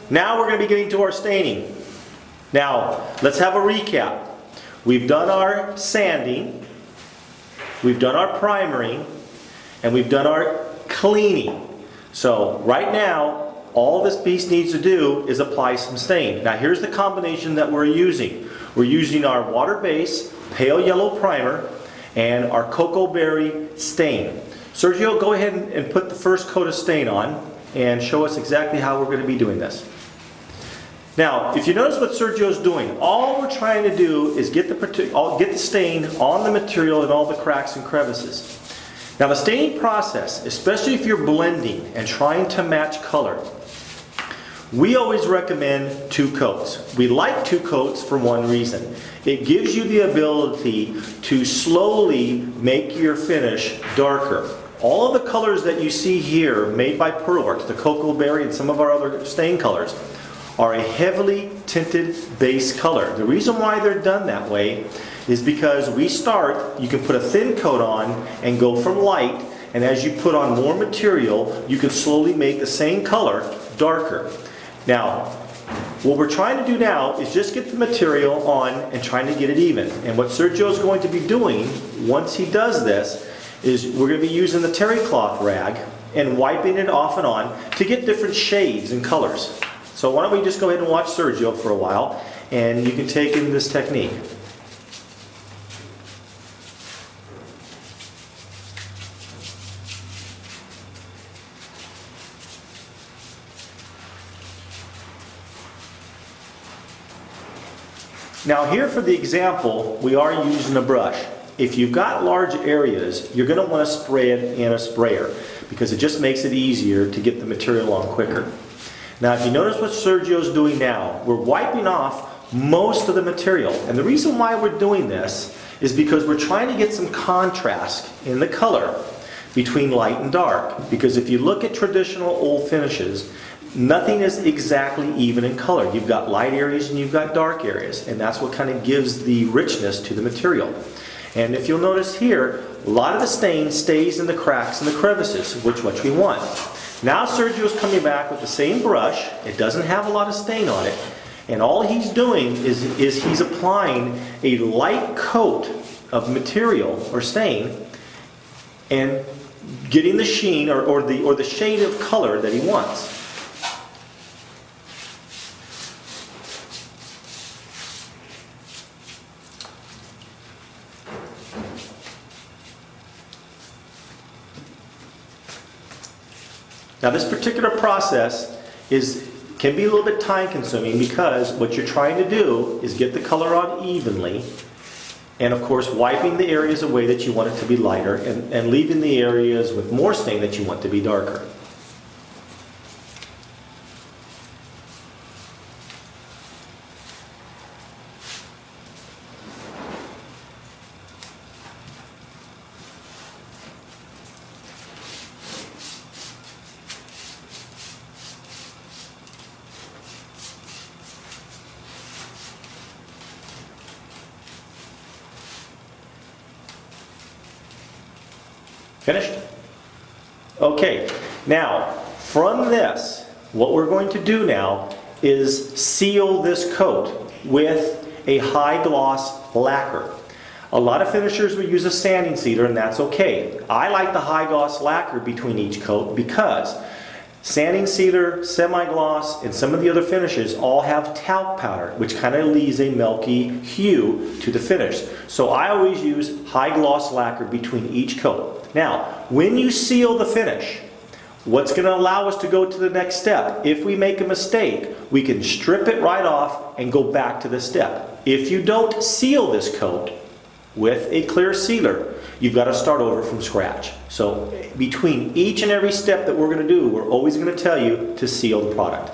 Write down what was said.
Now we're going to be getting to our staining. Now, let's have a recap. We've done our sanding, we've done our primering, and we've done our cleaning. So right now, all this piece needs to do is apply some stain. Now here's the combination that we're using. We're using our water base, pale yellow primer, and our cocoa berry stain. Sergio, go ahead and put the first coat of stain on and show us exactly how we're going to be doing this. Now, if you notice what Sergio's doing, all we're trying to do is get the stain on the material and all the cracks and crevices. Now the staining process, especially if you're blending and trying to match color, we always recommend 2 coats. We like 2 coats for one reason. It gives you the ability to slowly make your finish darker. All of the colors that you see here made by Pearlworks, the cocoa berry and some of our other stain colors, are a heavily tinted base color. The reason why they're done that way is because you can put a thin coat on and go from light, and as you put on more material, you can slowly make the same color darker. Now, what we're trying to do now is just get the material on and trying to get it even. And what Sergio's going to be doing once he does this is we're going to be using the terry cloth rag and wiping it off and on to get different shades and colors. So why don't we just go ahead and watch Sergio for a while, and you can take in this technique. Now here for the example, we are using a brush. If you've got large areas, you're going to want to spray it in a sprayer because it just makes it easier to get the material on quicker. Now if you notice what Sergio's doing now, we're wiping off most of the material. And the reason why we're doing this is because we're trying to get some contrast in the color between light and dark. Because if you look at traditional old finishes, nothing is exactly even in color. You've got light areas and you've got dark areas, and that's what kind of gives the richness to the material. And if you'll notice here, a lot of the stain stays in the cracks and the crevices, which we want. Now Sergio's coming back with the same brush. It doesn't have a lot of stain on it, and all he's doing is he's applying a light coat of material or stain and getting the sheen or the shade of color that he wants. Now this particular process can be a little bit time consuming because what you're trying to do is get the color on evenly, and of course wiping the areas away that you want it to be lighter and leaving the areas with more stain that you want to be darker. Finished? Okay, now from this, what we're going to do now is seal this coat with a high gloss lacquer. A lot of finishers will use a sanding sealer, and that's okay. I like the high gloss lacquer between each coat because sanding sealer, semi-gloss, and some of the other finishes all have talc powder, which kind of leaves a milky hue to the finish. So I always use high gloss lacquer between each coat. Now, when you seal the finish, what's going to allow us to go to the next step? If we make a mistake, we can strip it right off and go back to the step. If you don't seal this coat with a clear sealer, you've got to start over from scratch. So between each and every step that we're going to do, we're always going to tell you to seal the product.